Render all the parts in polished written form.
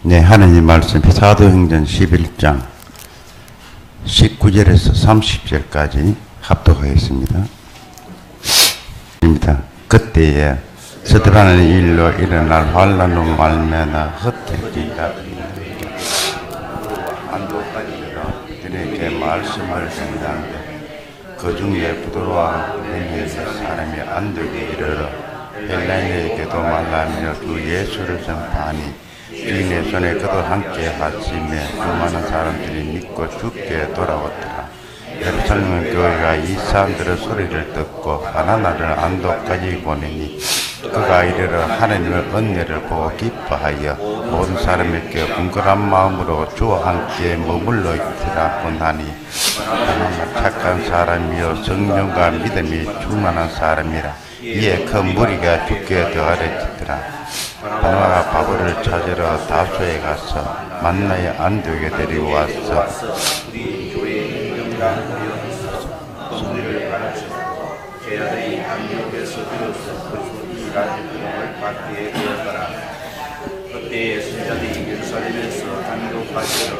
네, 하나님 말씀 사도행전 11장 19절에서 30절까지 합독하겠습니다. 그때에 스데반의 일로 일어날 환란으로 말미암아 흩어진 자들이 안도까지 이르러 그들에게 말씀을 전하는데 그 중에 부드러와 헬라의 사람이 안독에 이르러 헬라인에게도 말라며 주 예수를 전파하니 주인의 손에 그도 함께 하시며 수많은 사람들이 믿고 죽게 돌아왔더라. 예루살렘 교회가 이 사람들의 소리를 듣고 하나나를 안독까지 보내니 그가 이르러 하나님의 은혜를 보고 기뻐하여 모든 사람에게 궁금한 마음으로 주와 함께 머물러 있으라고 하니 하나님 착한 사람이요 성령과 믿음이 충만한 사람이라. 이에 그 무리가 죽게 되어지더라. 바나바가 바울을 찾으러 다소에 가서 만나의 안독에 데리고 와서 제자들이 안독에서 비로소 그 소리가 들림을 받게 되었더라. 그때 제자들이 예루살렘에서 안독까지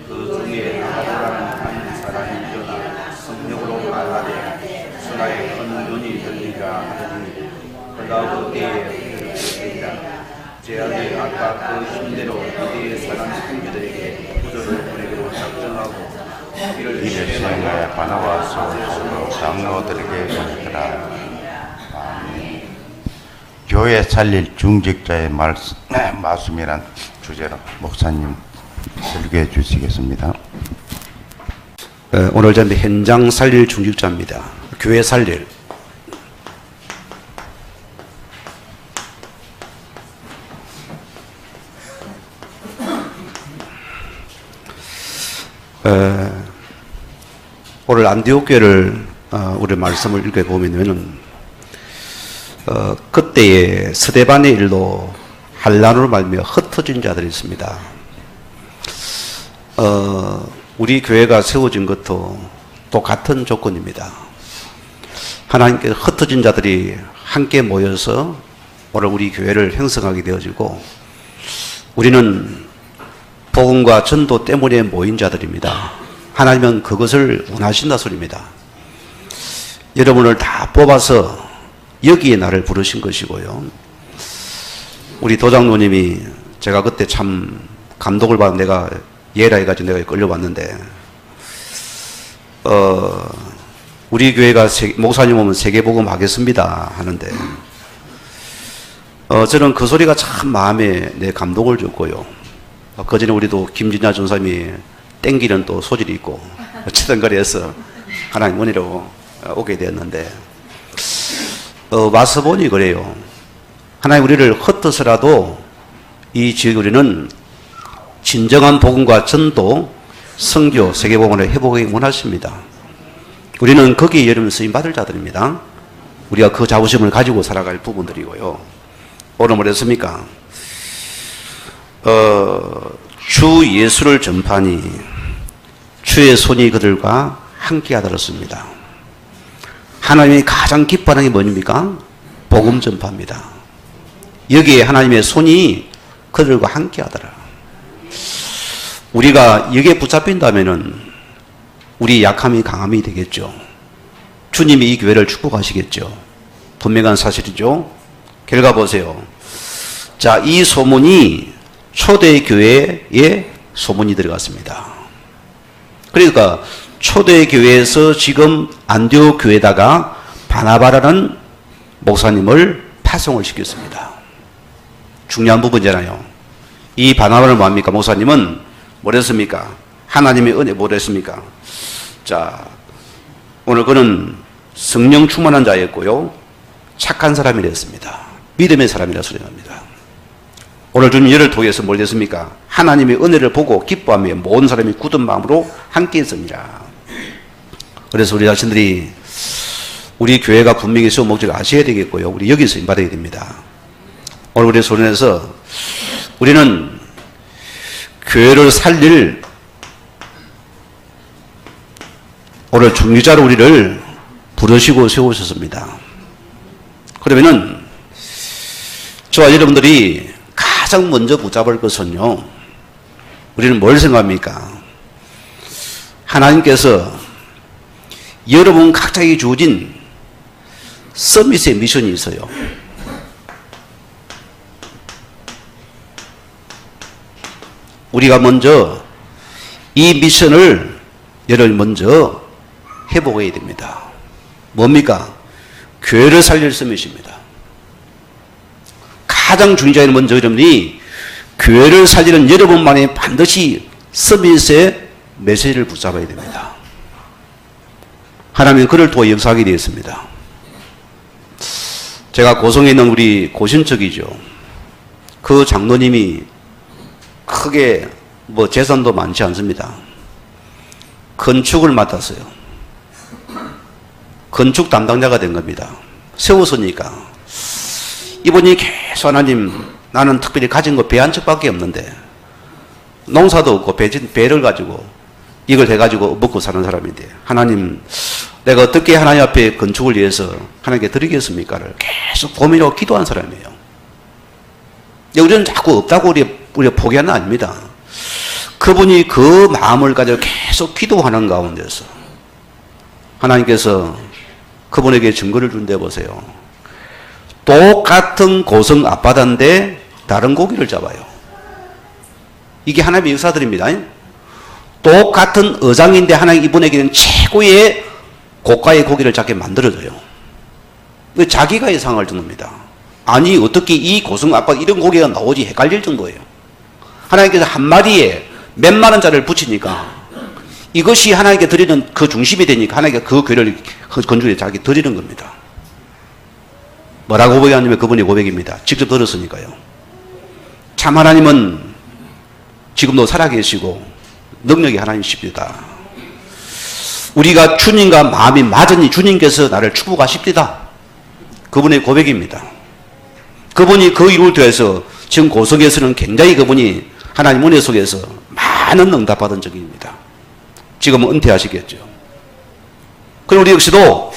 그 중에 바울이라는 한 사람이 일어나 성령으로 말하되 수나에 큰 눈이 들리라 하더니 그가 그때에 제자들이 아까 그 힘대로 이대의 사람 형제들에게 구조를 보내기로 작정하고 이를 시행하여 바나바와 사울로 장로들에게 보내더라. 아멘. 교회 살릴 중직자의 말씀이란 주제로 목사님 설교해 주시겠습니다. 오늘 저는 현장 살릴 중직자입니다. 교회 살릴. 오늘 안디옥 교회를 우리 말씀을 읽어보면은 그때의 스데반의 일로 환란으로 말미암아 흩어진 자들이 있습니다. 우리 교회가 세워진 것도 또 같은 조건입니다. 하나님께서 흩어진 자들이 함께 모여서 오늘 우리 교회를 형성하게 되어지고 우리는 복음과 전도 때문에 모인 자들입니다. 하나님은 그것을 원하신다 소리입니다. 여러분을 다 뽑아서 여기에 나를 부르신 것이고요. 우리 도장로님이 제가 그때 참 감독을 받은 내가 예라 해가지고 내가 끌려왔는데 우리 교회가 목사님 오면 세계복음 하겠습니다 하는데 저는 그 소리가 참 마음에 내 감동을 줬고요. 그 전에 우리도 김진야 전사님이 땡기는 또 소질이 있고 치던거리에서 하나님 은혜로 오게 되었는데 와서 보니 그래요. 하나님 우리를 흩어서라도 이 지역에 우리는 진정한 복음과 전도, 선교, 세계복음을 회복하기 원하십니다. 우리는 거기에 여러분 쓰임 받을 자들입니다. 우리가 그 자부심을 가지고 살아갈 부분들이고요. 오늘 뭐랬습니까? 주 예수를 전파하니 주의 손이 그들과 함께 하더랬습니다. 하나님이 가장 기뻐하는 게 뭐입니까? 복음 전파입니다. 여기에 하나님의 손이 그들과 함께 하더라. 우리가 여기에 붙잡힌다면은 우리 약함이 강함이 되겠죠. 주님이 이 교회를 축복하시겠죠. 분명한 사실이죠. 결과 보세요. 자, 이 소문이 초대교회에 소문이 들어갔습니다. 그러니까 초대교회에서 지금 안디옥 교회에다가 바나바라는 목사님을 파송을 시켰습니다. 중요한 부분이잖아요. 이 바나바를 뭐합니까? 목사님은 뭐랬습니까? 하나님의 은혜 뭐랬습니까? 자, 오늘 그는 성령 충만한 자였고요. 착한 사람이랬습니다. 믿음의 사람이라 소리납니다. 오늘 주님 예를 통해서 뭘 됐습니까? 하나님의 은혜를 보고 기뻐하며 모든 사람이 굳은 마음으로 함께 했습니다. 그래서 우리 자신들이 우리 교회가 분명히 세운 목적을 아셔야 되겠고요. 우리 여기서 받아야 됩니다. 오늘 우리 소리내서 우리는 교회를 살릴 오늘 중리자로 우리를 부르시고 세우셨습니다. 그러면은 저와 여러분들이 가장 먼저 붙잡을 것은요, 우리는 뭘 생각합니까? 하나님께서 여러분 각자에게 주어진 서밋의 미션이 있어요. 우리가 먼저 이 미션을 여러분 먼저 해보아야 됩니다. 뭡니까? 교회를 살릴 서밋입니다. 가장 중요한 먼저 여러분이 교회를 살리는 여러분만이 반드시 서밋의 메시지를 붙잡아야 됩니다. 하나님은 그를 통해 역사하게 되었습니다. 제가 고성에 있는 우리 고신척이죠. 그 장로님이 크게 뭐 재산도 많지 않습니다. 건축을 맡았어요. 건축 담당자가 된 겁니다. 세웠으니까 이분이 계속 하나님, 나는 특별히 가진 거 배 한 척밖에 없는데 농사도 없고 배를 가지고 이걸 해가지고 먹고 사는 사람인데, 하나님 내가 어떻게 하나님 앞에 건축을 위해서 하나님께 드리겠습니까를 계속 고민하고 기도한 사람이에요. 우리는 자꾸 없다고 우리가 포기하는 거 아닙니다. 그분이 그 마음을 가지고 계속 기도하는 가운데서 하나님께서 그분에게 증거를 준대 보세요. 똑같은 고성 앞바다인데 다른 고기를 잡아요. 이게 하나님의 역사들입니다. 똑같은 어장인데 하나님 이분에게는 최고의 고가의 고기를 잡게 만들어줘요. 자기가 예상할 정도입니다. 아니 어떻게 이 고성 앞바다 이런 고기가 나오지 헷갈릴 정도예요. 하나님께서 한 마리에 몇만 원짜리를 붙이니까 이것이 하나님께 드리는 그 중심이 되니까 하나님께 그 교회를 건축에 자기 드리는 겁니다. 뭐라고 고백하냐면 그분의 고백입니다. 직접 들었으니까요. 참 하나님은 지금도 살아계시고 능력이 하나님이십니다. 우리가 주님과 마음이 맞으니 주님께서 나를 축복하십니다. 그분의 고백입니다. 그분이 그 이유를 통해서 지금 고성에서는 굉장히 그분이 하나님 은혜 속에서 많은 응답받은 적입니다. 지금은 은퇴하시겠죠. 그럼 우리 역시도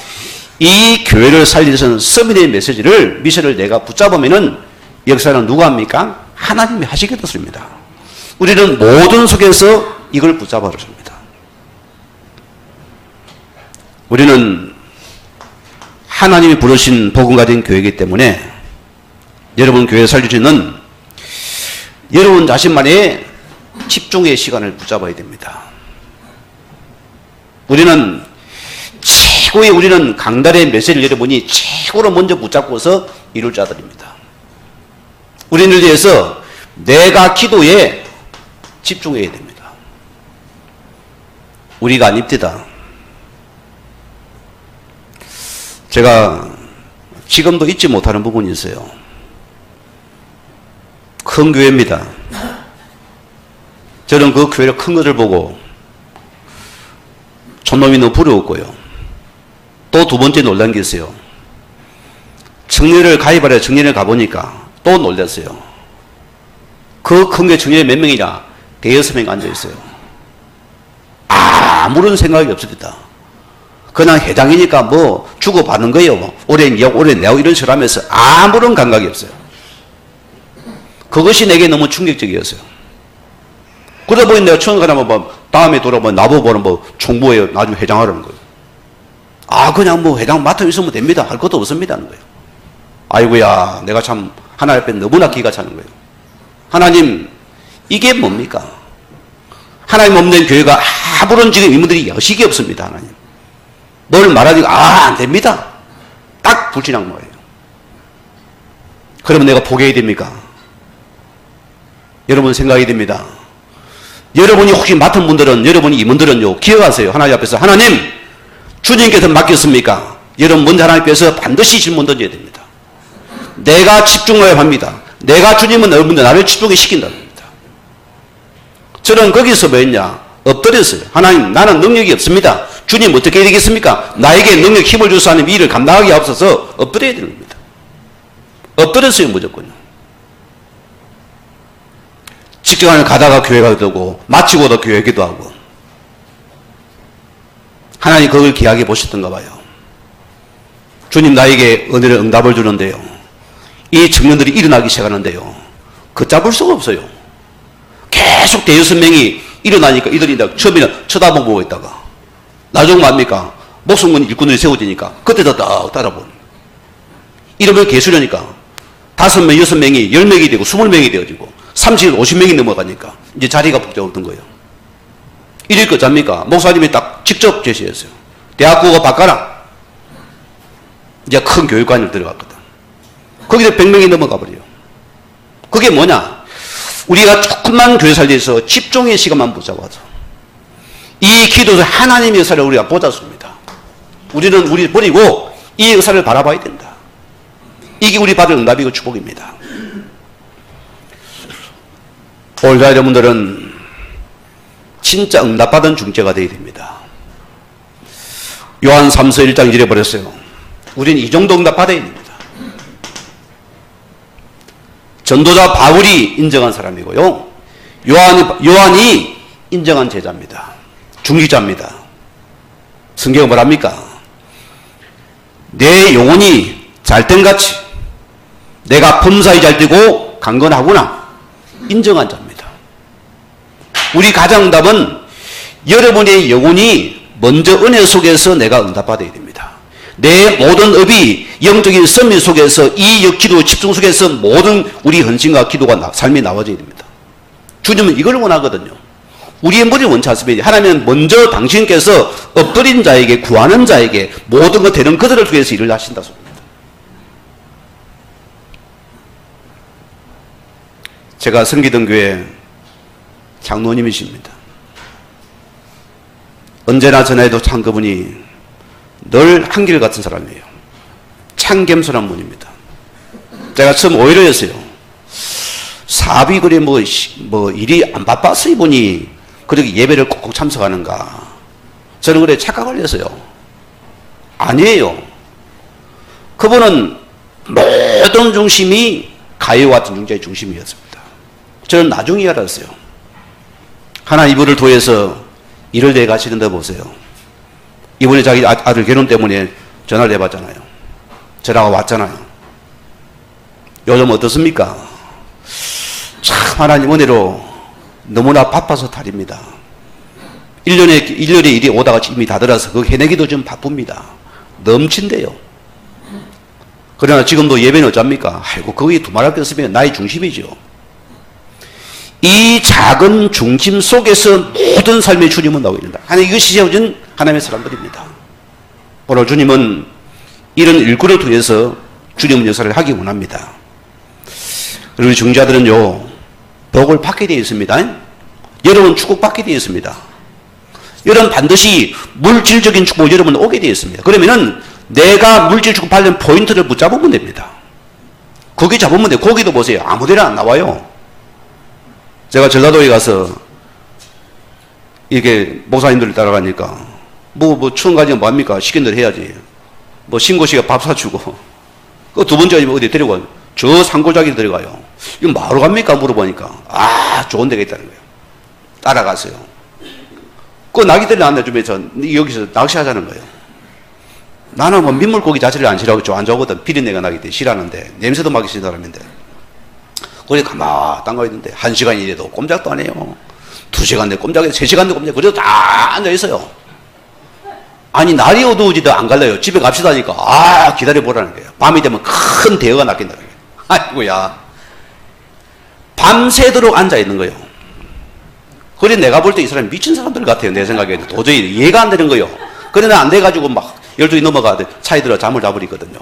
이 교회를 살리는 서밋의 메시지를, 미션을 내가 붙잡으면은 역사는 누가 합니까? 하나님이 하시겠습니다. 우리는 모든 속에서 이걸 붙잡아야 합니다. 우리는 하나님이 부르신 복음 가진 교회이기 때문에 여러분 교회 살릴 수 있는 여러분 자신만의 집중의 시간을 붙잡아야 됩니다. 우리는 강단의 메시지를 여러분이 최고로 먼저 붙잡고서 이룰 자들입니다. 우리를 위해서 내가 기도에 집중해야 됩니다. 우리가 아닙니다. 제가 지금도 잊지 못하는 부분이 있어요. 큰 교회입니다. 저는 그 교회를 큰 것을 보고 촌놈이 너무 부러웠고요. 또 두 번째 놀란 게 있어요. 청년을 가입하려 청년을 가보니까 또 놀랐어요. 그 큰 게 청년이 몇 명이냐? 106명 앉아있어요. 아무런 생각이 없습니다. 그냥 회장이니까 뭐 주고받는 거예요. 뭐 올해 니하고 올해 내하고 이런 식으로 하면서 아무런 감각이 없어요. 그것이 내게 너무 충격적이었어요. 그러다 보니 내가 처음 가면 뭐 다음에 돌아보면 나보고는 뭐 총무에 나중에 회장하라는 거예요. 그냥 뭐 회장 맡아 있으면 됩니다. 할 것도 없습니다. 하는 거예요. 아이고야, 내가 참 하나님 앞에 너무나 기가 차는 거예요. 하나님, 이게 뭡니까? 하나님 없는 교회가 아무런 지금 인물들이 여식이 없습니다. 하나님. 뭘 말하니까 안 됩니다. 딱 불신앙모예요. 그러면 내가 포기해야 됩니까? 여러분 생각이 됩니다. 여러분이 혹시 맡은 분들은, 여러분이 임원들은요, 기억하세요. 하나님 앞에서 하나님, 주님께서 맡겼습니까? 여러분 먼저 하나님 앞에서 반드시 질문 던져야 됩니다. 내가 집중해야 합니다. 내가 주님은 여러분들 나를 집중해 시킨다는 겁니다. 저는 거기서 뭐 했냐? 엎드렸어요. 하나님, 나는 능력이 없습니다. 주님 어떻게 해야 되겠습니까? 나에게 능력, 힘을 주셔서 하는 일을 감당하기 앞서서 엎드려야 되는 겁니다. 엎드렸어요, 무조건요. 직장을 가다가 교회가 되고 마치고도 교회기도 하고. 하나님 그걸 귀하게 보셨던가 봐요. 주님 나에게 은혜를 응답을 주는데요. 이 청년들이 일어나기 시작하는데요. 걷잡을 수가 없어요. 계속 대여섯 명이 일어나니까 이들이 처음에는 쳐다보고 있다가 나중에 뭡니까? 목숨은 일꾼들이 세워지니까 그때도 딱 따라보는. 이러면 개수려니까 5명, 6명이 10명이 되고 20명이 되어지고 30, 50명이 넘어가니까 이제 자리가 복잡했던 거예요. 이럴 거 잡니까? 목사님이 딱 직접 제시했어요. 대학교가 바꿔라. 이제 큰 교육관을 들어갔거든. 거기서 100명이 넘어가 버려요. 그게 뭐냐? 우리가 조금만 교회 살려서 집중의 시간만 붙잡아서 이 기도에서 하나님의 역사를 우리가 보았습니다. 우리는 우리 버리고 이 역사를 바라봐야 된다. 이게 우리 받을 응답이고 축복입니다. 오늘 여러분들은 진짜 응답받은 중재가 되어야 됩니다. 요한 3서 1장 잃어버렸어요. 우리는 이 정도 응답 받아야 됩니다. 전도자 바울이 인정한 사람이고요. 요한이 인정한 제자입니다. 중직자입니다. 성경은 뭐랍니까? 내 영혼이 잘된같이 내가 범사에 잘되고 강건하구나 인정한 자입니다. 우리 가장 응답은 여러분의 영혼이 먼저 은혜 속에서 내가 응답받아야 됩니다. 내 모든 업이 영적인 섭리 속에서 이 기도 집중 속에서 모든 우리 헌신과 기도가 삶이 나와져야 됩니다. 주님은 이걸 원하거든요. 우리의 머리를 원치 않습니다. 하나님은 먼저 당신께서 엎드린 자에게 구하는 자에게 모든 것 되는 그들을 위해서 일을 하신다 소리입니다. 제가 섬기던 교회 장로님이십니다. 언제나 전화해도 참 그분이 늘 한결같은 사람이에요. 참 겸손한 분입니다. 제가 처음 오해를 했어요. 사업이 그래 뭐 일이 안 바빠서 이분이 그렇게 예배를 꼭꼭 참석하는가. 저는 그래 착각을 했어요. 아니에요. 그분은 모든 중심이 가요 같은 중재의 중심이었습니다. 저는 나중에 알았어요. 하나 이분을 도해서 일을 내 가시는데 보세요. 이번에 자기 아들 결혼 때문에 전화를 해봤잖아요. 전화가 왔잖아요. 요즘 어떻습니까? 참 하나님 은혜로 너무나 바빠서 탈입니다. 1년에 일이 오다가 이미 다 들어서 그거 해내기도 좀 바쁩니다. 넘친대요. 그러나 지금도 예배는 어쩝니까? 아이고 거기 두말할 게 없으면 나의 중심이죠. 이 작은 중심 속에서 모든 삶의 주님은 나오게 된다. 하나님 이것이 세워진 하나님의 사람들입니다. 오늘 주님은 이런 일꾼을 통해서 주님은 역사를 하기 원합니다. 그리고 중자들은요 복을 받게 되어 있습니다. 여러분 축복받게 되어 있습니다. 여러분 반드시 물질적인 축복 여러분 오게 되어 있습니다. 그러면은 내가 물질 축복 받는 포인트를 붙잡으면 됩니다. 거기 잡으면 돼요. 거기도 보세요. 아무데나 안 나와요. 제가 전라도에 가서 이렇게 목사님들 따라가니까 뭐 추운 가지고 뭐합니까? 시킨 대로 해야지. 뭐 신고씨가 밥 사주고 그 두 번째 어디 데리고 저 산골짜기 들어가요. 이거 뭐하러 갑니까? 물어보니까 좋은 데가 있다는 거예요. 따라가세요. 그 나기들이 나한테 주면서 여기서 낚시하자는 거예요. 나는 뭐 민물고기 자체를 안 싫어하고 안 좋아하거든. 비린내가 나기 때문에 싫어하는데 냄새도 맡기 싫은 사람인데 거기 가만 딴 거 있는데 1시간 이래도 꼼짝도 안 해요. 2시간 내 꼼짝해 3시간 내 꼼짝 그래도 다 앉아 있어요. 아니 날이 어두워지도 안 갈래요. 집에 갑시다 하니까 기다려보라는 거예요. 밤이 되면 큰 대어가 낚인다는 거예요. 아이고야 밤새도록 앉아 있는 거예요. 그래 내가 볼 때 이 사람이 미친 사람들 같아요. 내 생각에는 도저히 이해가 안 되는 거예요. 그러나 안 돼가지고 막 12시 넘어가도 차에 들어 잠을 자버리거든요.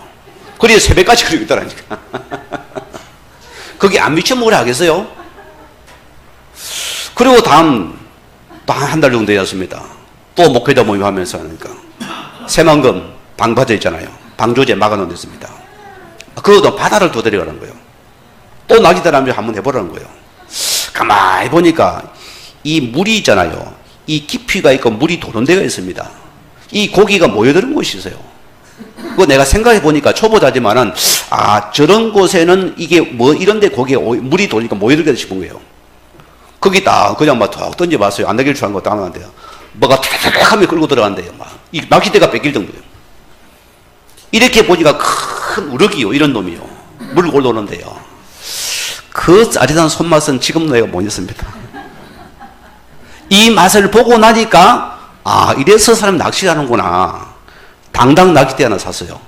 그래 새벽까지 그러고 있더라니까. 거기 안 미쳐먹으려 하겠어요? 그리고 다음 한 달 정도 되었습니다. 또 목회자 모임하면서 하니까 새만금 방파제 있잖아요. 방조제 막아놓은 데 있습니다. 그것도 바다를 또 데려가는 거예요. 또 낙이다라면 한번 해보라는 거예요. 가만히 보니까 이 물이 있잖아요. 이 깊이가 있고 물이 도는 데가 있습니다. 이 고기가 모여드는 곳이 있어요. 그거 내가 생각해 보니까 초보자지만은 저런 곳에는 이게 뭐 이런데 고기가 물이 도니까 모여들게 싶은 거예요. 거기 딱 그냥 막 툭 던져봤어요. 안 되길 줄 알고 딱 하는데요. 뭐가 탁탁하면 끌고 들어간대요. 막 이 낚싯대가 뺏길 정도예요. 이렇게 보니까 큰 우럭이요. 이런 놈이요. 물 올라오는데요. 그 짜릿한 손맛은 지금 내가 못 잊습니다. 이 맛을 보고 나니까 아, 이래서 사람이 낚시하는구나. 당당 낚싯대 하나 샀어요.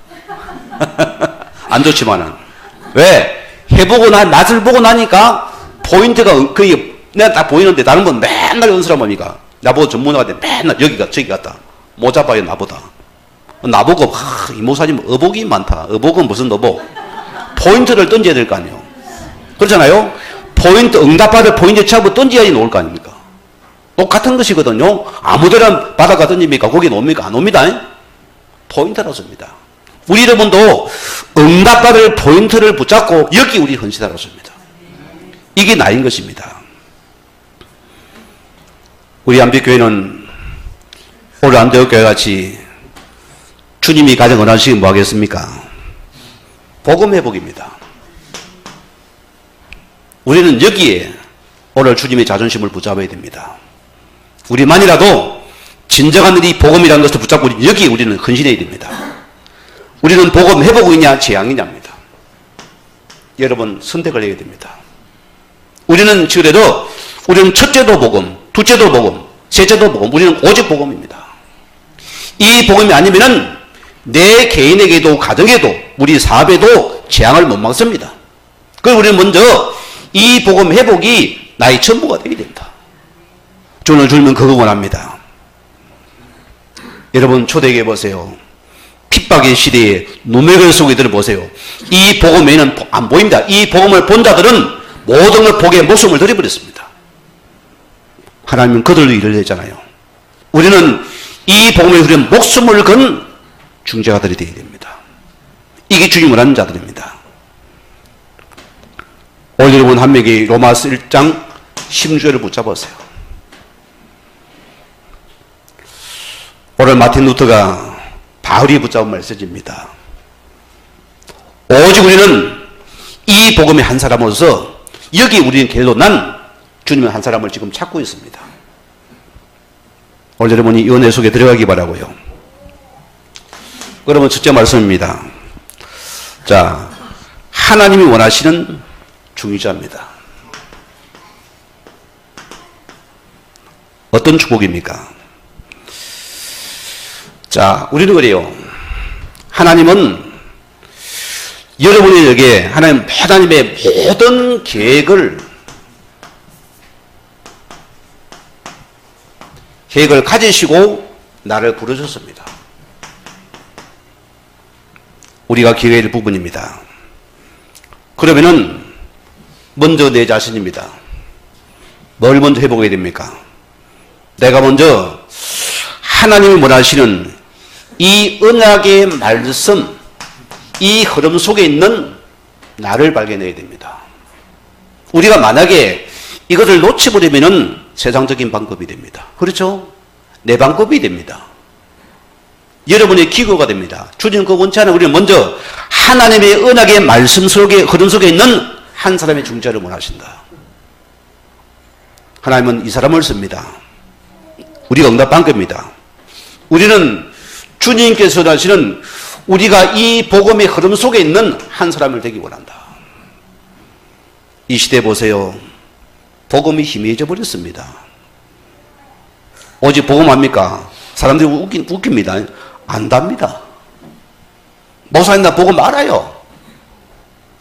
안 좋지만은. 왜? 해보고 맛을 보고 나니까 포인트가 거의 내가 딱 보이는데 다른 건 맨날 연습한 뭡니까? 나보고 전문가가 돼. 맨날 여기 저기 갔다. 못 잡아요, 나보다. 나보고, 이모사님 어복이 많다. 어복은 무슨 어복? 포인트를 던져야 될 거 아니에요. 그렇잖아요? 포인트, 응답받을 포인트 잡고 던져야지 놓을 거 아닙니까? 똑같은 것이거든요. 아무데나 바다가 던집니까? 거기 놓습니까? 안 옵니다. 포인트라고 씁니다. 우리 여러분도 응답받을 포인트를 붙잡고 여기 우리 헌신하라고 씁니다. 이게 나인 것입니다. 우리 안비교회는 오늘 안되옥교회 같이 주님이 가장 원하시는 뭐 하겠습니까? 복음 회복입니다. 우리는 여기에 오늘 주님의 자존심을 붙잡아야 됩니다. 우리만이라도 진정한 이 복음이라는 것을 붙잡고 여기에 우리는 헌신해야 됩니다. 우리는 복음 회복이냐 재앙이냐입니다. 여러분 선택을 해야 됩니다. 우리는 그래도 우리는 첫째도 복음, 둘째도 복음, 셋째도 복음, 우리는 오직 복음입니다. 이 복음이 아니면은 내 개인에게도 가정에도 우리 사업에도 재앙을 못 막습니다. 그래서 우리는 먼저 이 복음 회복이 나의 전부가 되어야 된다. 돈을 줄면 그거 원합니다. 여러분 초대기에 보세요. 핍박의 시대에 누명을 속에 들어보세요. 이 복음에는 안 보입니다. 이 복음을 본 자들은 모든 걸 복에 목숨을 들여버렸습니다. 하나님은 그들로 일을 했잖아요. 우리는 이 복음에 우리는 목숨을 건 중재자들이 되어야 됩니다. 이게 주님 원하는 자들입니다. 오늘 여러분 한 명이 로마서 1장 16절을 붙잡으세요. 오늘 마틴 루터가 바울이 붙잡은 메시지입니다. 오직 우리는 이 복음의 한 사람으로서 여기 우리는 계도난 주님의 한 사람을 지금 찾고 있습니다. 오늘 여러분이 이 은혜 속에 들어가기 바라고요. 그러면 첫째 말씀입니다. 자, 하나님이 원하시는 중의자입니다. 어떤 축복입니까? 자, 우리는 그래요. 하나님은 여러분에게 하나님의 모든 계획을 가지시고 나를 부르셨습니다. 우리가 기회의 부분입니다. 그러면은 먼저 내 자신입니다. 뭘 먼저 해보게 됩니까? 내가 먼저 하나님이 원하시는 이 언약의 말씀, 이 흐름 속에 있는 나를 발견해야 됩니다. 우리가 만약에 이것을 놓쳐버리면은 세상적인 방법이 됩니다. 그렇죠? 내 방법이 됩니다. 여러분의 기구가 됩니다. 주님 그 원치 않아. 우리는 먼저 하나님의 언약의 말씀 속에, 흐름 속에 있는 한 사람의 중재를 원하신다. 하나님은 이 사람을 씁니다. 우리가 응답한 겁니다. 우리는 주님께서 하시는 우리가 이 복음의 흐름 속에 있는 한 사람을 되기 원한다. 이 시대 보세요. 복음이 희미해져 버렸습니다. 오직 복음 합니까? 사람들이 웃깁니다. 안답니다. 목사님 나 복음 알아요.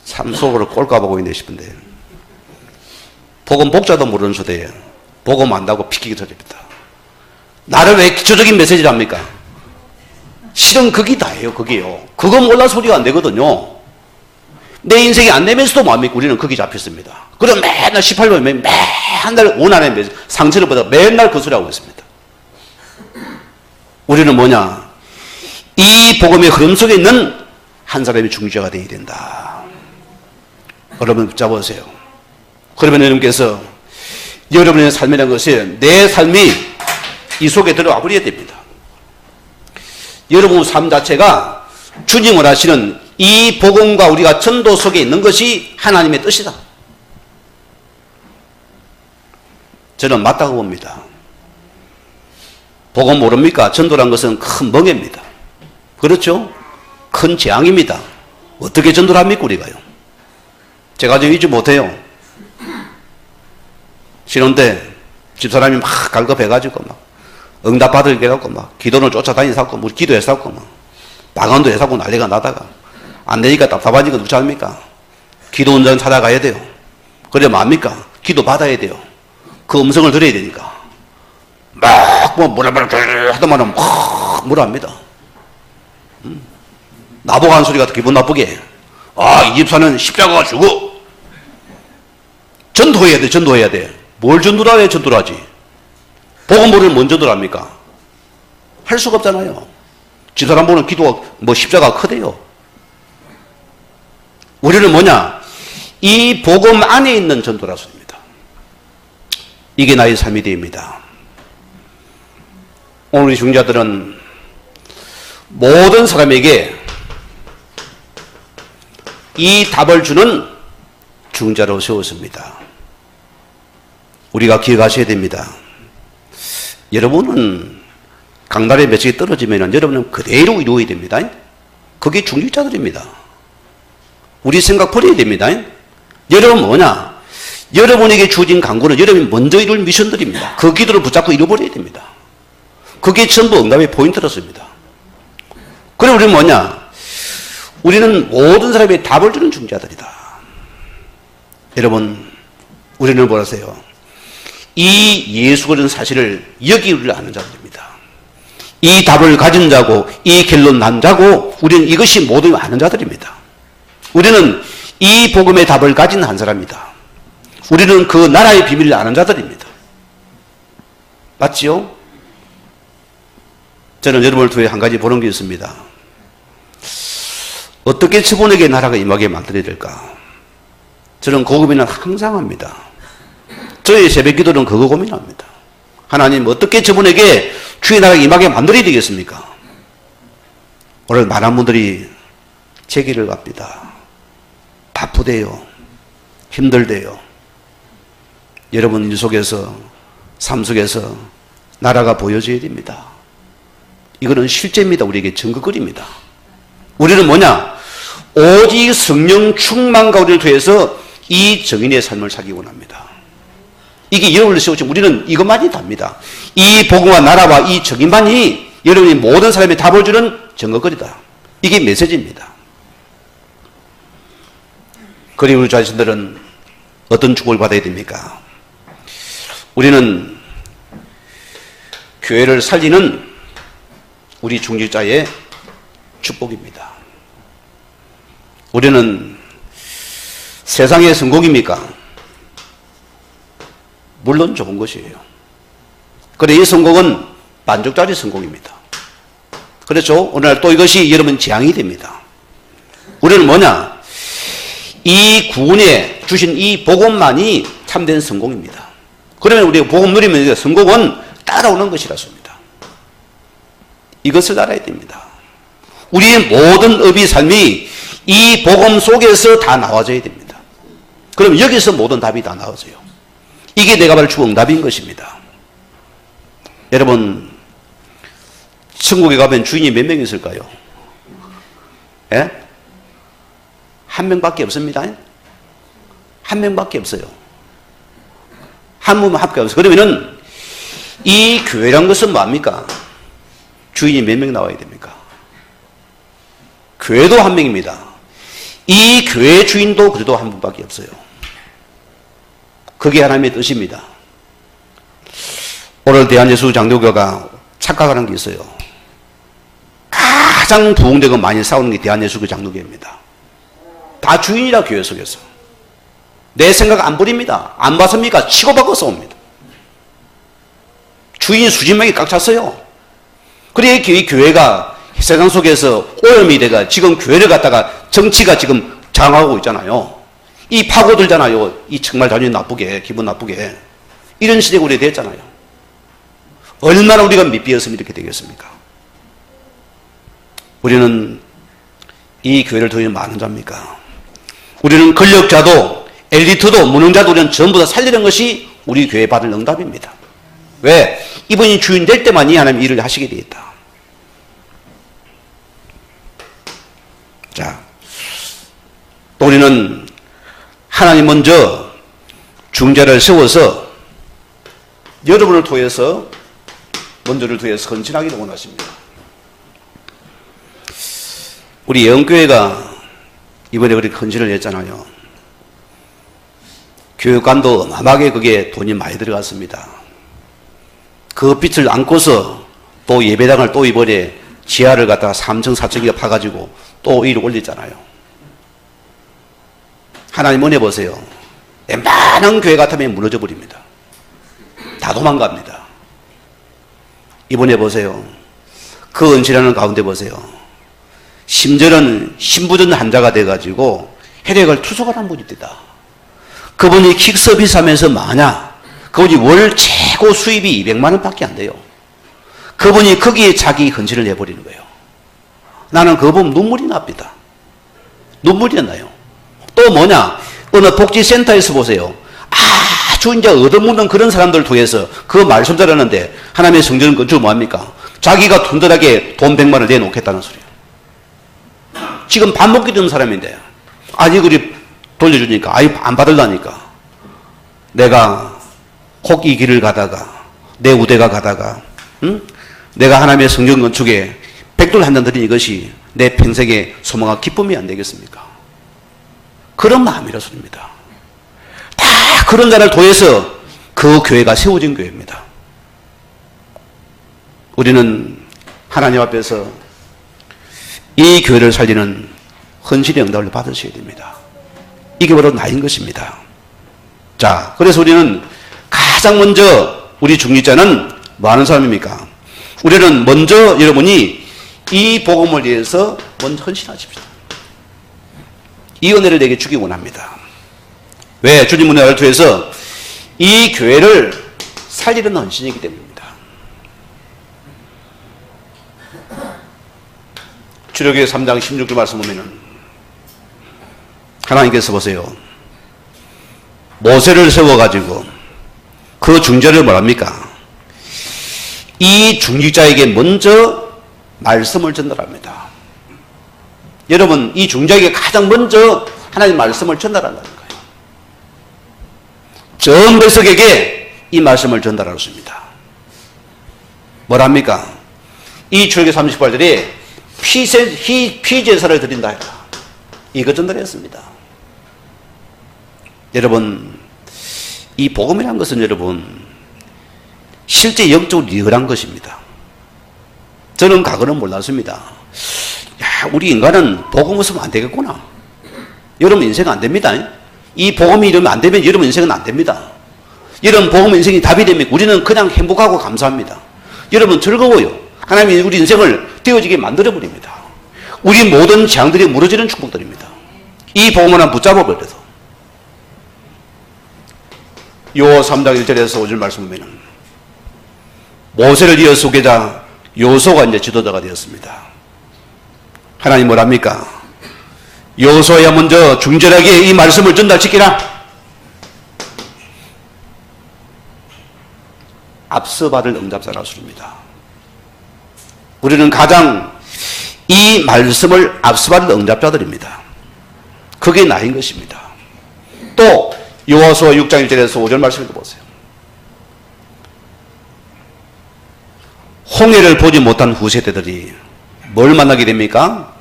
참 속으로 꼴까보고 있네 싶은데 복음 복자도 모르는 소대에 복음 안다고 피키기 터집니다. 나를 왜 기초적인 메시지를 합니까? 실은 그게 다예요. 그게요. 그거 몰라 소리가 안 되거든요. 내 인생이 안 되면서도 뭡니까? 우리는 거기 잡혔습니다. 그럼 맨날 18년 맨날 원하는 상처를 받아 맨날 그 소리 하고 있습니다. 우리는 뭐냐? 이 복음의 흐름 속에 있는 한 사람의 중재가 되어야 된다. 여러분 붙잡으세요. 그러면 여러분께서 여러분의 삶이라는 것이 내 삶이 이 속에 들어와 버려야 됩니다. 여러분 삶 자체가 주님 원하시는 이 복음과 우리가 전도 속에 있는 것이 하나님의 뜻이다. 저는 맞다고 봅니다. 복음 모릅니까? 전도란 것은 큰 멍해입니다. 그렇죠? 큰 재앙입니다. 어떻게 전도를 합니까 우리가요? 제가 좀 잊지 못해요. 신혼 때 집사람이 막 갈급해가지고 막 응답받을 해갖고 막 기도를 쫓아다니사고 뭐 기도해사고 막 방언도 해사고 난리가 나다가 안 되니까 답답하니까 누구 합니까? 기도 원장 찾아가야 돼요. 그래 뭡니까? 기도 받아야 돼요. 그 음성을 들어야 되니까 막 뭐 뭐라 하더만은 막 뭐라 합니다. 나보고 하는 소리 같아 기분 나쁘게. 아, 이 집사는 십자가가 주고 전도해야 돼, 전도해야 돼. 뭘 전도를 해, 전도를 하지? 복음을 뭔 전도를 합니까? 할 수가 없잖아요. 집사람 보는 기도가 뭐 십자가가 크대요. 우리는 뭐냐? 이 복음 안에 있는 전도라 소리입니다. 이게 나의 삶이 됩니다. 오늘 이 중자들은 모든 사람에게 이 답을 주는 중자로 세웠습니다. 우리가 기억하셔야 됩니다. 여러분은 강단의 매책이 떨어지면 여러분은 그대로 이루어야 됩니다. 그게 중직자들입니다. 우리 생각 버려야 됩니다. 여러분 뭐냐? 여러분에게 주어진 강구는 여러분이 먼저 이룰 미션들입니다. 그 기도를 붙잡고 이뤄버려야 됩니다. 그게 전부 응답의 포인트였습니다. 그럼 우리는 뭐냐? 우리는 모든 사람에게 답을 주는 중자들이다. 여러분, 우리는 뭐라세요? 이 예수 그리스도는 사실을 여기를 아는 자들입니다. 이 답을 가진 자고 이 결론 난 자고 우리는 이것이 모두 아는 자들입니다. 우리는 이 복음의 답을 가진 한 사람입니다. 우리는 그 나라의 비밀을 아는 자들입니다. 맞지요? 저는 여러분을 통해 한 가지 보는 게 있습니다. 어떻게 저분에게 나라가 임하게 만들어야 될까? 저는 그 고민을 항상 합니다. 저의 새벽 기도는 그거 고민합니다. 하나님, 어떻게 저분에게 주의 나라가 임하게 만들어야 되겠습니까? 오늘 많은 분들이 제 길을 갑니다. 바쁘대요. 힘들대요. 여러분 일 속에서, 삶 속에서 나라가 보여져야 됩니다. 이거는 실제입니다. 우리에게 증거거리입니다. 우리는 뭐냐? 오직 성령 충만과 우리를 통해서 이 정인의 삶을 살기 원합니다. 이게 여러분을 세우신 우리는 이것만이 답니다. 이 복음과 나라와 이 정인만이 여러분이 모든 사람의 답을 주는 증거거리다. 이게 메시지입니다. 그리고 우리 자신들은 어떤 축복을 받아야 됩니까? 우리는 교회를 살리는 우리 중직자의 축복입니다. 우리는 세상의 성공입니까? 물론 좋은 것이에요. 그런데 이 성공은 만족자리 성공입니다. 그렇죠? 오늘날 또 이것이 여러분 재앙이 됩니다. 우리는 뭐냐? 이 구원에 주신 이 복음만이 참된 성공입니다. 그러면 우리가 복음 누리면 성공은 따라오는 것이라습니다. 이것을 알아야 됩니다. 우리의 모든 업의 삶이 이 복음 속에서 다 나와져야 됩니다. 그럼 여기서 모든 답이 다 나와져요. 이게 내가 바로 주 응답인 것입니다. 여러분, 천국에 가면 주인이 몇 명 있을까요? 예? 한 명밖에 없습니다. 한 명밖에 없어요. 한 분만 합격 없어요. 그러면은 이 교회란 것은 뭡니까? 주인이 몇 명 나와야 됩니까? 교회도 한 명입니다. 이 교회 주인도 그래도 한 분밖에 없어요. 그게 하나님의 뜻입니다. 오늘 대한예수 장로교가 착각하는 게 있어요. 가장 부흥되고 많이 싸우는 게 대한예수교 장로교입니다. 다 주인이라 교회 속에서. 내 생각 안 버립니다. 안 봤습니까? 치고받고 싸웁니다. 주인이 수십 명이 꽉 찼어요. 그래 이 교회가 세상 속에서 오염이 돼가 지금 교회를 갖다가 정치가 지금 장악하고 있잖아요. 이 파고들잖아요. 이 정말 자존심 나쁘게, 기분 나쁘게. 이런 시대가 우리 됐잖아요. 얼마나 우리가 밑비었으면 이렇게 되겠습니까? 우리는 이 교회를 통해 많은 자입니까? 우리는 권력자도 엘리트도 무능자도 우리는 전부 다 살리는 것이 우리 교회 받을 응답입니다. 왜? 이분이 주인 될 때만이 하나님 일을 하시게 되겠다. 자, 또 우리는 하나님 먼저 중재를 세워서 여러분을 통해서 먼저를 통해서 헌신하기를 원하십니다. 우리 예언교회가 이번에 그렇게 헌신을 했잖아요. 교육관도 어마어마하게 그게 돈이 많이 들어갔습니다. 그 빚을 안고서 또 예배당을 또 이번에 지하를 갖다가 3층 4층에 파가지고 또 위로 올렸잖아요. 하나님 은혜 보세요. 웬만한 교회 같으면 무너져 버립니다. 다 도망갑니다. 이번에 보세요. 그 은실하는 가운데 보세요. 심지어는 신부전 환자가 돼가지고 혈액을 투석을 한 분이 있다. 그분이 킥 서비스 하면서 마냐? 그분이 월 최고 수입이 200만 원 밖에 안 돼요. 그분이 거기에 자기 헌신을 해버리는 거예요. 나는 그거 보면 눈물이 납니다. 눈물이 나요. 또 뭐냐? 어느 복지센터에서 보세요. 아주 이제 얻어먹는 그런 사람들을 통해서 그 말씀 잘하는데 하나님의 성전을 건축을 뭐합니까? 자기가 든든하게 돈 100만 원을 내놓겠다는 소리예요. 지금 밥 먹기 드는 사람인데 아니 그리 돌려주니까 아니 안 받으려니까 내가 혹 이 길을 가다가 내 우대가 가다가 내가 하나님의 성전 건축에 $100 한 잔 드린 이것이 내 평생의 소망과 기쁨이 안 되겠습니까? 그런 마음이라 소리입니다. 다 그런 자를 통해서 그 교회가 세워진 교회입니다. 우리는 하나님 앞에서 이 교회를 살리는 헌신의 응답을 받으셔야 됩니다. 이게 바로 나인 것입니다. 자, 그래서 우리는 가장 먼저 우리 중직자는 뭐 하는 사람입니까? 우리는 먼저 여러분이 이 복음을 위해서 먼저 헌신하십시오. 이 은혜를 내게 주기 원합니다. 왜? 주님 은혜를 통해서 이 교회를 살리는 헌신이기 때문입니다. 출애굽기 3장 16절 말씀 보면은 하나님께서 보세요. 모세를 세워가지고 그 중재를 뭐랍니까? 이 중직자에게 먼저 말씀을 전달합니다. 여러분, 이 중직자에게 가장 먼저 하나님 말씀을 전달한다는 거예요. 전 백성에게 이 말씀을 전달하셨습니다. 뭐랍니까? 이 출애굽기 38절에 피제사를 드린다 했다. 이거 전달했습니다. 여러분, 이 복음이라는 것은 여러분 실제 영적으로 리얼한 것입니다. 저는 과거는 몰랐습니다. 야, 우리 인간은 복음 없으면 안 되겠구나. 여러분 인생 안 됩니다. 이 복음이 이러면 안 되면 여러분 인생은 안 됩니다. 여러분 복음 인생이 답이 되면 우리는 그냥 행복하고 감사합니다. 여러분 즐거워요. 하나님이 우리 인생을 띄워지게 만들어버립니다. 우리 모든 재앙들이 무너지는 축복들입니다. 이 복음을 한번 붙잡아 버려도. 요 3장 1절에서 5절 말씀 보면 모세를 이어 소개자 요소가 이제 지도자가 되었습니다. 하나님 뭐랍니까? 요소야 먼저 중절하게 이 말씀을 전달시키라. 앞서 받을 응답자라 소리입니다. 우리는 가장 이 말씀을 앞서 받을 응답자들입니다. 그게 나인 것입니다. 또 여호수아 6장 1절에서 5절 말씀을 보세요. 홍해를 보지 못한 후세대들이 뭘 만나게 됩니까?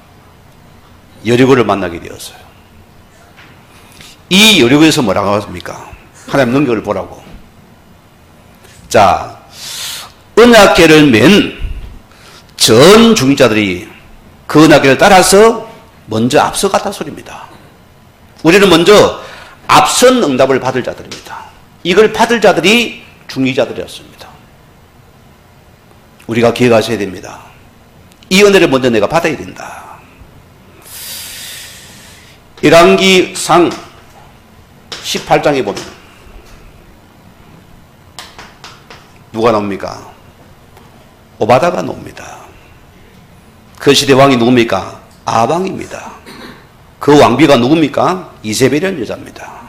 여리고를 만나게 되었어요. 이 여리고에서 뭐라고 하십니까? 하나님 능력을 보라고. 자, 언약궤를 맨 전 중직자들이 그 언약궤를 따라서 먼저 앞서갔다 소리입니다. 우리는 먼저 앞선 응답을 받을 자들입니다. 이걸 받을 자들이 중직자들이었습니다. 우리가 기억하셔야 됩니다. 이 은혜를 먼저 내가 받아야 된다. 열왕기상 18장에 보면 누가 나옵니까? 오바다가 나옵니다. 그 시대 왕이 누굽니까? 아방입니다. 그 왕비가 누굽니까? 이세벨이라는 여자입니다.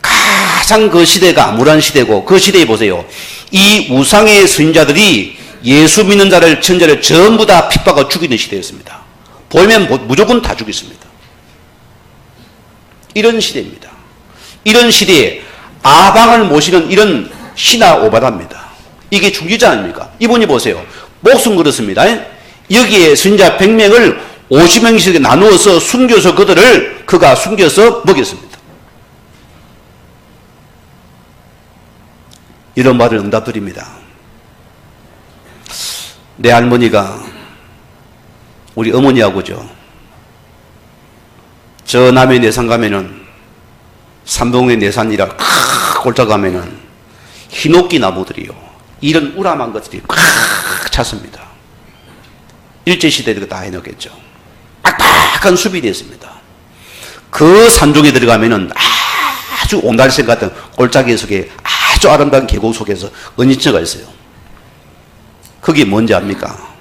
가장 그 시대가 암울한 시대고 그 시대에 보세요. 이 우상의 선지자들이 예수 믿는 자를 천자를 전부 다 핍박하고 죽이는 시대였습니다. 보이면 무조건 다 죽였습니다. 이런 시대입니다. 이런 시대에 아방을 모시는 이런 신하 오바다입니다. 이게 중지자 아닙니까? 이분이 보세요. 목숨 걸었습니다. 여기에 선지자 100명을 50명씩 나누어서 숨겨서 그가 숨겨서 먹였습니다. 이런 말을 응답드립니다. 내 할머니가 우리 어머니하고죠. 저 남해 내산 가면은 삼동의 내산이라 골짜 가면은 히노끼 나무들이요. 이런 우람한 것들이 꽉 찼습니다. 일제시대에 다 해놓겠죠. 빡빡한 숲이 됐습니다. 그 산중에 들어가면은 아주 옹달샘 같은 골짜기 속에 아주 아름다운 계곡 속에서 은인처가 있어요. 그게 뭔지 압니까?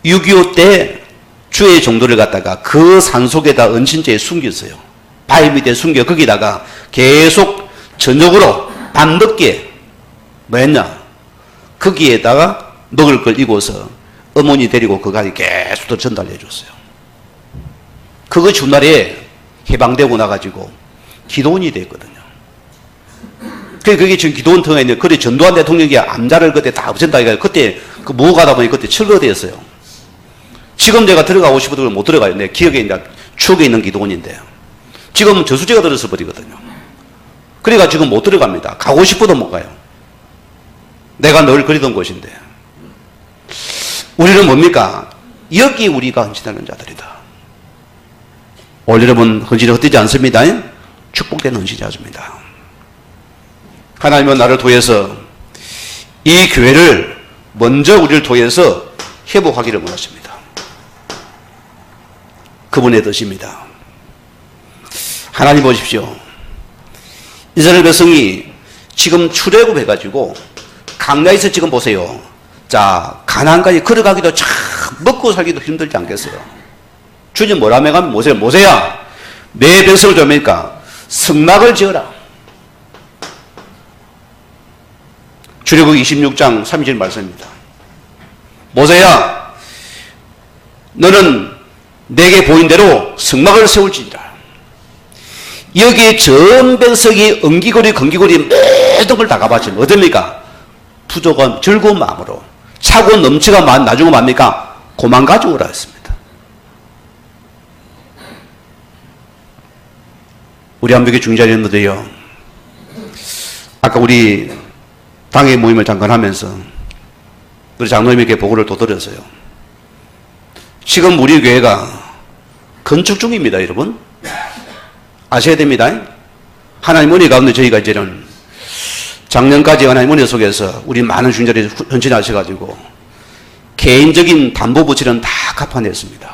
6.25 때 주의 종도를 갖다가 그 산속에다 은신처에 숨겼어요. 바위 밑에 숨겨 거기다가 계속 저녁으로 밤늦게 뭐 했냐? 거기에다가 먹을 걸 익어서 어머니 데리고 그까지 계속 더 전달해 줬어요. 그거 주말에 해방되고 나가지고 기도원이 됐거든요. 그게 지금 기도원 터에 있는데, 그래 전두환 대통령이 암자를 그때 다 없앤다 해가지고 그때 그 모 가다 보니 그때 철거됐어요. 지금 제가 들어가고 싶어도 못 들어가요. 내 기억에 이제 추억에 있는 기도원인데. 지금은 저수지가 들어서 버리거든요. 그러니까 지금 못 들어갑니다. 가고 싶어도 못 가요. 내가 늘 그리던 곳인데. 우리는 뭡니까? 여기 우리가 헌신하는 자들이다. 오늘 여러분 헌신이 헛되지 않습니다. 축복된 헌신이 아줍니다. 하나님은 나를 통해서 이 교회를 먼저 우리를 통해서 회복하기를 원하십니다. 그분의 뜻입니다. 하나님 보십시오. 이스라엘 백성이 지금 출애굽해가지고 강야에서 지금 보세요. 자, 가나안까지 걸어가기도 참 먹고 살기도 힘들지 않겠어요? 주님 뭐라 하면 모세야 내 백성을 좀하니까 성막을 지어라. 출애굽 26장 3절 말씀입니다. 모세야 너는 내게 보인 대로 성막을 세울지니라. 여기에 전 백성이 엉기고리 건기고리 모든 걸 다 가봤지만 어떻습니까? 부족한 즐거운 마음으로 차고 넘치가 나중에 뭡니까? 고만 가져오라 했습니다. 우리 한국의 중자님들이요, 아까 우리 당의 모임을 잠깐 하면서 우리 장로님에게 보고를 또 드렸어요. 지금 우리 교회가 건축 중입니다, 여러분. 아셔야 됩니다. 하나님 은혜 가운데 저희가 이제는 작년까지 하나님 은혜 속에서 우리 많은 중자들이 헌신하셔가지고 개인적인 담보부채는 다 갚아냈습니다.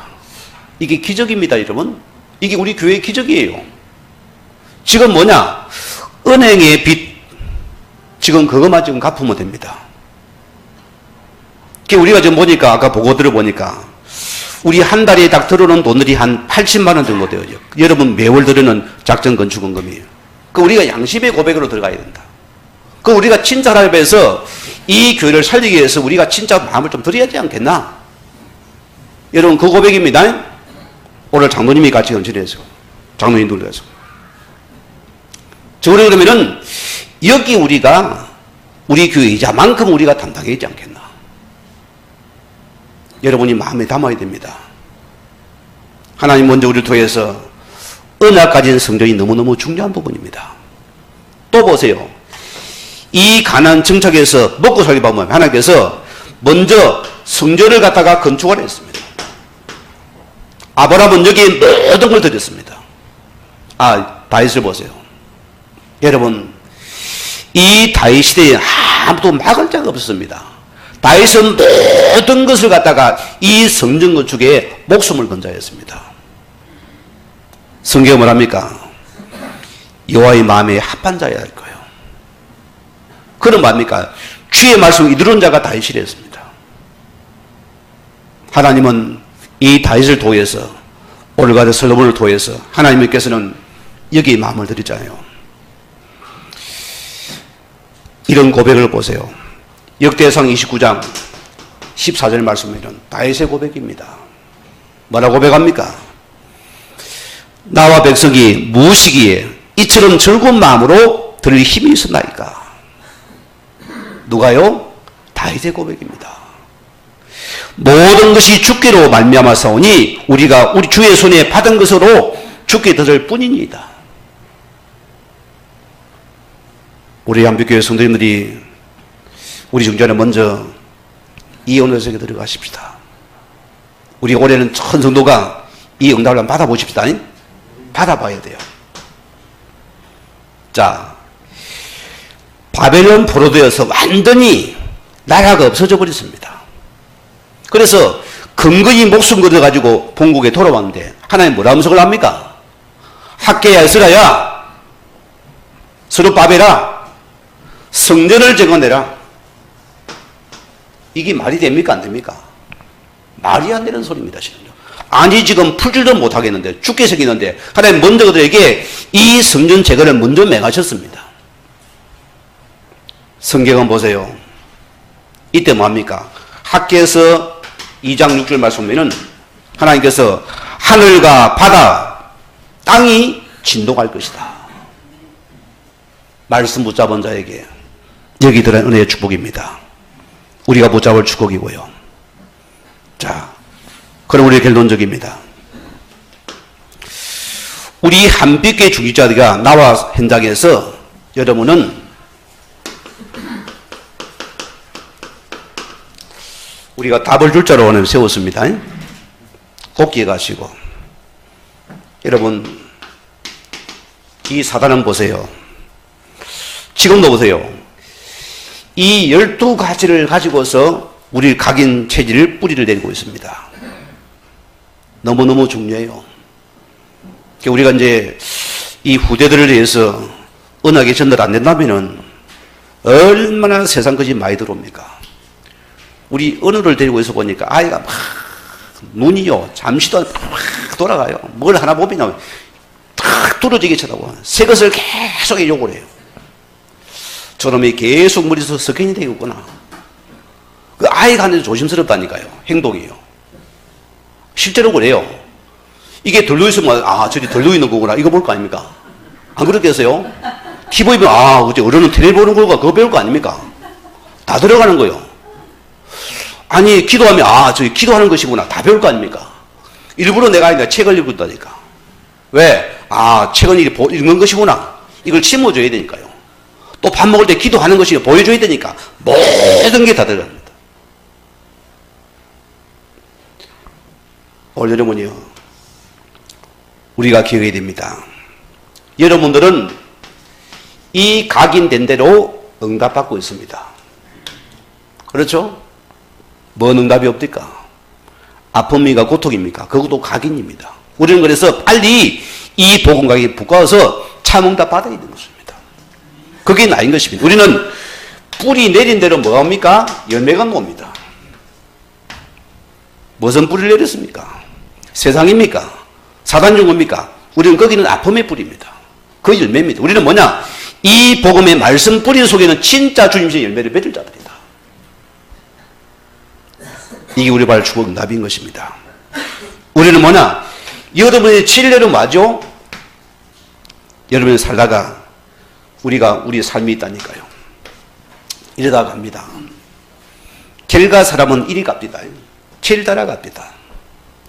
이게 기적입니다, 여러분. 이게 우리 교회의 기적이에요. 지금 뭐냐? 은행의 빚, 지금 그것만 지금 갚으면 됩니다. 우리가 지금 보니까, 아까 보고 들어보니까 우리 한 달에 딱 들어오는 돈들이 한 80만 원 정도 되어요. 여러분 매월 들어오는 작전 건축원금이에요. 우리가 양심의 고백으로 들어가야 된다. 우리가 진짜 하나님 앞에서 이 교회를 살리기 위해서 우리가 진짜 마음을 좀 드려야 되지 않겠나? 여러분 그 고백입니다. 오늘 장로님이 같이 헌신해서 장로님들 해서 저번에 그러면은 여기 우리가 우리 교회이자만큼 우리가 담당해야 되지 않겠나? 여러분이 마음에 담아야 됩니다. 하나님 먼저 우리를 통해서 언약 가진 성전이 너무너무 중요한 부분입니다. 또 보세요. 이 가나안 정착에서 먹고 살기 보면 하나님께서 먼저 성전을 갖다가 건축을 했습니다. 아브라함은 여기에 모든 걸 드렸습니다. 다윗을 보세요. 여러분 이 다윗 시대에 아무도 막을 자가 없었습니다. 다윗은 모든 것을 갖다가 이 성전 건축에 목숨을 건자했습니다. 성경은 뭐랍니까? 여호와의 마음에 합한 자여야 할 거예요. 그는 뭡니까? 주의 말씀을 이루는 자가 다윗이랬습니다. 하나님은 이 다윗을 통해서 올가드 솔로몬을 통해서 하나님께서는 여기에 마음을 들이잖아요. 이런 고백을 보세요. 역대상 29장 14절 말씀에는 다윗의 고백입니다. 뭐라 고백합니까? 나와 백성이 무엇이기에 이처럼 즐거운 마음으로 들을 힘이 있었나이까? 누가요? 다윗의 고백입니다. 모든 것이 주께로 말미암아서오니 우리가 우리 주의 손에 받은 것으로 주께 드릴 뿐이니이다. 우리 한빛교회 성도님들이 우리 중전에 먼저 이 은혜 속에 들어가십시다. 우리 올해는 전 성도가 이 응답을 한번 받아보십시다. 받아봐야 돼요. 자, 바벨론 포로되어서 완전히 나라가 없어져 버렸습니다. 그래서 근거이 목숨 걸어가지고 본국에 돌아왔는데 하나님 뭐라 음성을 합니까? 학개야 에스라야 스룹바벨아 성전을 재건해라. 이게 말이 됩니까? 안 됩니까? 말이 안 되는 소리입니다. 아니 지금 풀질도 못하겠는데 죽게 생기는데 하나님 먼저 그들에게 이 성전 재건을 먼저 맹하셨습니다. 성경은 보세요. 이때 뭐합니까? 학개에서 2장 6절 말씀 보면은 하나님께서 하늘과 바다 땅이 진동할 것이다. 말씀 붙잡은 자에게 여기 들어간 은혜의 축복입니다. 우리가 붙잡을 축복이고요. 자, 그럼 우리 결론적입니다. 우리 한빛교회 중직자들과 나와 현장에서 여러분은 우리가 답을 줄 자로 오늘 세웠습니다. 곱게 가시고 여러분 이 사단은 보세요. 지금도 보세요. 이 12가지를 가지고서 우리 각인 체질을 뿌리를 내리고 있습니다. 너무너무 중요해요. 우리가 이제 이 후대들을 위해서 은하계 전달 안 된다면은 얼마나 세상 것이 많이 들어옵니까? 우리 은우를 데리고 있어 보니까 아이가 막 눈이요 잠시도 막 돌아가요. 뭘 하나 보면 탁 뚫어지게 쳐다보고 새 것을 계속 욕을 해요. 저놈이 계속 머리에서 석현이 되고 있구나. 그 아이가 하는데 조심스럽다니까요. 행동이요. 실제로 그래요. 이게 들려있으면 아 저기 들려있는 거구나 이거 볼 거 아닙니까? 안 그렇겠어요? TV 보면 아 어제 어른은 텔레비 보는 거가 그거 배울 거 아닙니까? 다 들어가는 거요. 아니 기도하면 아 저기 기도하는 것이구나 다 배울 거 아닙니까? 일부러 내가 아니라 책을 읽고 있다니까. 왜? 아 책은 읽는 것이구나. 이걸 심어줘야 되니까요. 또 밥 먹을 때 기도하는 것이 보여줘야 되니까 모든 게 다 들어갑니다. 오늘 여러분이요 우리가 기억해야 됩니다. 여러분들은 이 각인된 대로 응답받고 있습니다. 그렇죠? 뭔 응답이 없을까? 아픔입니까? 고통입니까? 그것도 각인입니다. 우리는 그래서 빨리 이 복음각에 붙어서 참 응답 받아야 되는 것입니다. 그게 나인 것입니다. 우리는 뿌리 내린 대로 뭐합니까? 열매가 나옵니다. 무슨 뿌리를 내렸습니까? 세상입니까? 사단 준 겁니까? 우리는 거기는 아픔의 뿌리입니다. 그 열매입니다. 우리는 뭐냐? 이 복음의 말씀 뿌리 속에는 진짜 주님의 열매를 맺을 자들이다. 이게 우리 발 축복 응답인 것입니다. 우리는 뭐냐? 여러분의 진리는 뭐죠? 여러분이 살다가 우리 삶이 있다니까요. 이러다 갑니다. 결과 사람은 이리 갑니다. 길 따라갑니다.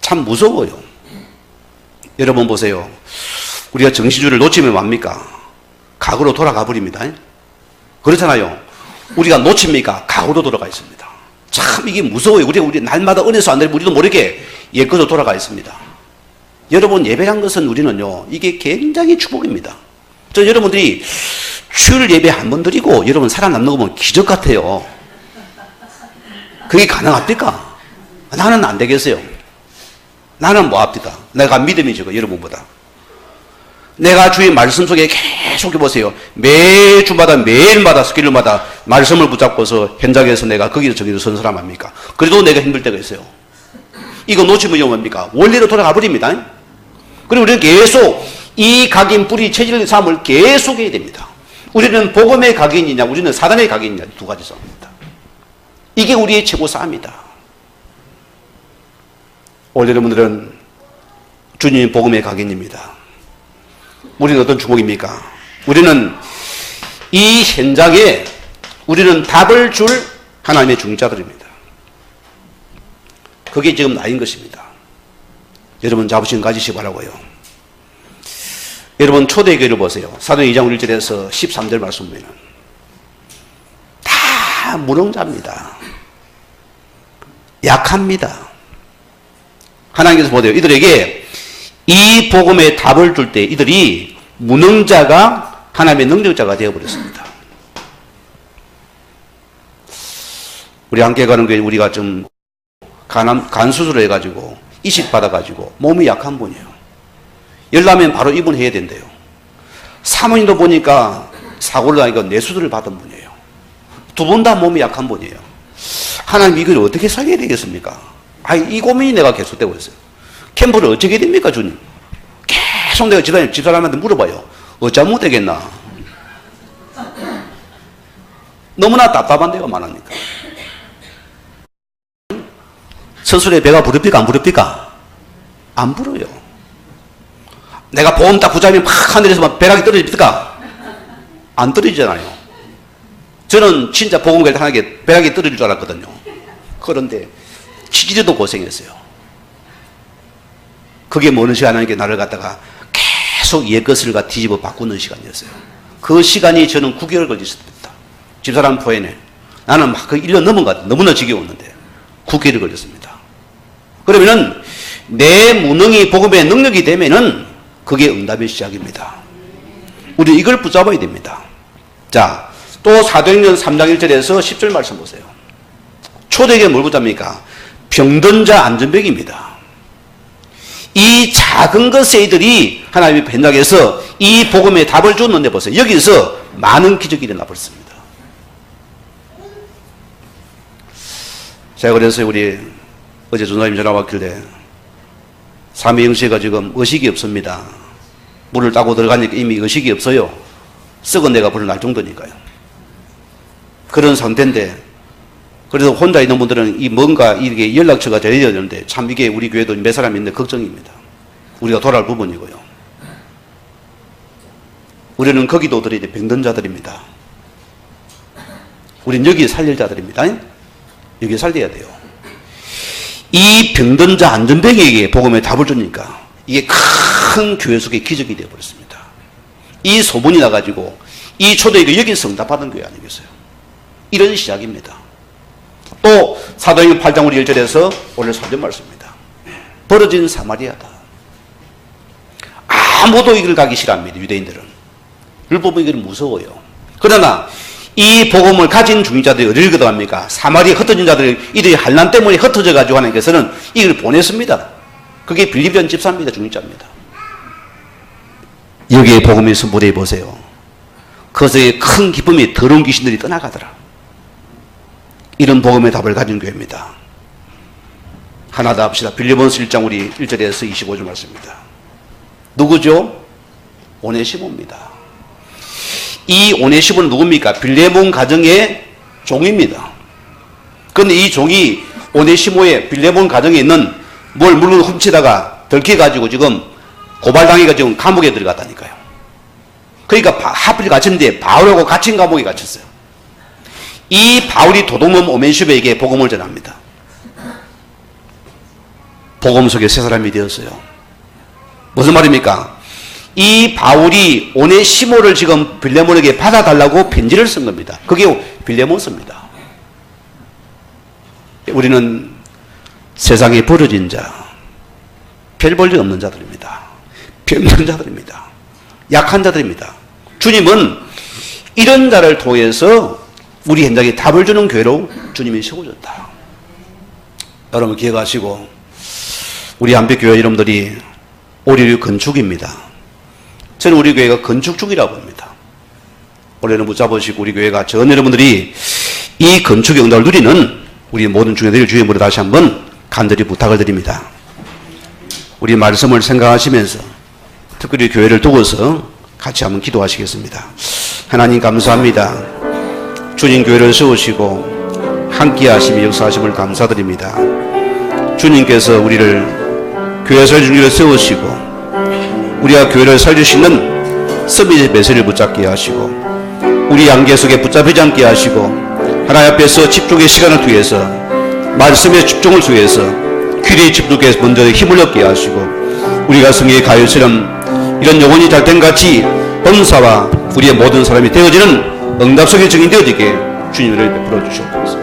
참 무서워요. 여러분 보세요. 우리가 정신줄을 놓치면 뭡니까? 과거로 돌아가 버립니다. 그렇잖아요. 우리가 놓칩니까? 과거로 돌아가 있습니다. 참 이게 무서워요. 우리 날마다 은혜서 안 되면 우리도 모르게 옛것으로 돌아가 있습니다. 여러분 예배한 것은 우리는요. 이게 굉장히 축복입니다. 저 여러분들이 주일 예배 한 번 드리고 여러분 살아남는 거 보면 기적 같아요. 그게 가능합니까? 나는 안 되겠어요. 나는 뭐합니까? 내가 믿음이 적어 여러분보다. 내가 주의 말씀 속에 계속 해보세요. 매주마다 매일마다 스케줄마다 말씀을 붙잡고서 현장에서 내가 거기서 저기서 선 사람 아닙니까? 그래도 내가 힘들 때가 있어요. 이거 놓치면 뭡니까? 원리로 돌아가 버립니다. 그리고 우리는 계속 이 각인 뿌리 체질 삶을 계속 해야 됩니다. 우리는 복음의 각인이냐 우리는 사단의 각인이냐 두 가지 싸움입니다. 이게 우리의 최고 싸움이다. 오늘 여러분들은 주님의 복음의 각인입니다. 우리는 어떤 주목입니까? 우리는 이 현장에 우리는 답을 줄 하나님의 중자들입니다. 그게 지금 나인 것입니다. 여러분 자부심 가지시기 바라고요. 여러분 초대교회를 보세요. 사도행 2장 1절에서 13절 말씀 보면 다 무능자입니다. 약합니다. 하나님께서 보세요. 이들에게 이 복음의 답을 줄 때 이들이 무능자가 하나님의 능력자가 되어버렸습니다. 우리 함께 가는 교회 우리가 좀 간 수술을 해가지고 이식 받아가지고 몸이 약한 분이에요. 열나면 바로 입원해야 된대요. 사모님도 보니까 사고를 나니까 뇌수술을 받은 분이에요. 두 분 다 몸이 약한 분이에요. 하나님 이걸 어떻게 살려야 되겠습니까? 이 고민이 내가 계속되고 있어요. 캠프를 어떻게 됩니까 주님? 계속 내가 집사람한테 물어봐요. 어쩌면 되겠나? 너무나 답답한 데가 많으니까. 서술에 배가 부릅니까? 안 부릅니까? 안 불어요. 내가 보험 딱 붙잡으면 팍 하늘에서 막 벼락이 떨어집니까? 안 떨어지잖아요. 저는 진짜 보험 갈 때 하나게 벼락이 떨어질 줄 알았거든요. 그런데 치질이도 고생했어요. 그게 뭐는 시간 하나님께 나를 갖다가 계속 옛것을 뒤집어 바꾸는 시간이었어요. 그 시간이 저는 9개월 걸렸습니다. 집사람 포에는 나는 막 그 1년 넘은 것 같아요. 너무나 지겨웠는데 9개월이 걸렸습니다. 그러면은 내 무능이 복음의 능력이 되면은 그게 응답의 시작입니다. 우리 이걸 붙잡아야 됩니다. 자, 또 사도행전 3장 1절에서 10절 말씀 보세요. 초대교회 뭘 붙잡니까? 병든 자 안전병입니다. 이 작은 것에 이들이 하나님의 변장에서 이 복음의 답을 줬는데 보세요. 여기서 많은 기적이 일어나 버렸습니다. 제가 그래서 우리 어제 전사님 전화 왔길래 삼위영씨가 지금 의식이 없습니다. 물을 따고 들어가니까 이미 의식이 없어요. 썩은 내가 불을 날 정도니까요. 그런 상태인데 그래서 혼자 있는 분들은 이 뭔가 이게 연락처가 돼야 되는데 참 이게 우리 교회도 몇 사람이 있는데 걱정입니다. 우리가 돌아올 부분이고요. 우리는 거기도 들이 병든 자들입니다. 우리는 여기 살릴 자들입니다. 여기 살려야 돼요. 이 병든 자 안전병에게 복음의 답을 주니까 이게 큰 교회 속의 기적이 되어버렸습니다. 이 소문이 나가지고 이 초대교회 여기서 응답받은 교회 아니겠어요? 이런 시작입니다. 또 사도행전 8장 우리 1절에서 오늘 3절 말씀입니다. 벌어진 사마리아다. 아무도 이걸 가기 싫어합니다. 유대인들은. 율법은 이걸 무서워요. 그러나 이 복음을 가진 중직자들이 어디를 거듭합니까? 사마리아 흩어진 자들이 이들이 환난 때문에 흩어져 가지고 하나님께서는 이걸 보냈습니다. 그게 빌립보전 집사입니다. 중직자입니다. 여기에 복음이 선포되어 보세요. 그것의 큰 기쁨이 더러운 귀신들이 떠나가더라. 이런 복음의 답을 가진 교회입니다. 하나 더 합시다. 빌립보서 1장 우리 1절에서 25절 말씀입니다. 누구죠? 오네시모입니다. 이 오네시모는 누굽니까? 빌레몬 가정의 종입니다. 그런데 이 종이 오네시모의 빌레몬 가정에 있는 물을 훔치다가 들켜가지고 지금 고발당해가지고 감옥에 들어갔다니까요. 그러니까 하필 갇혔는데 바울하고 갇힌 감옥에 갇혔어요. 이 바울이 도둑놈 오멘시베에게 복음을 전합니다. 복음 속에 새 사람이 되었어요. 무슨 말입니까? 이 바울이 오네시모를 지금 빌레몬에게 받아달라고 편지를 쓴 겁니다. 그게 빌레몬서입니다. 우리는 세상에 버려진 자, 별 볼 일 없는 자들입니다. 병든 자들입니다. 약한 자들입니다. 주님은 이런 자를 통해서 우리 현장에 답을 주는 교회로 주님이 세워졌다. 여러분 기억하시고 우리 한빛교회 여러분들이 올해의 건축입니다. 저는 우리 교회가 건축 중이라고 합니다. 올해는 붙잡으시고 우리 교회가 전 여러분들이 이 건축의 응답을 누리는 우리 모든 중회들 주의 물에 다시 한번 간절히 부탁을 드립니다. 우리 말씀을 생각하시면서 특별히 교회를 두고서 같이 한번 기도하시겠습니다. 하나님 감사합니다. 주님 교회를 세우시고 함께 하심이 역사하심을 감사드립니다. 주님께서 우리를 교회 설중기를 세우시고 우리가 교회를 살릴 수 있는 서비스 매세를 붙잡게 하시고 우리 안개 속에 붙잡히지 않게 하시고 하나님 앞에서 집중의 시간을 투해서 말씀에 집중을 투해서 귀에 집중해서 먼저 힘을 얻게 하시고 우리가 성의 가요처럼 이런 영혼이 잘된 같이 범사와 우리의 모든 사람이 되어지는 응답속의 증인 되어지게 주님을 베풀어 주시옵소서.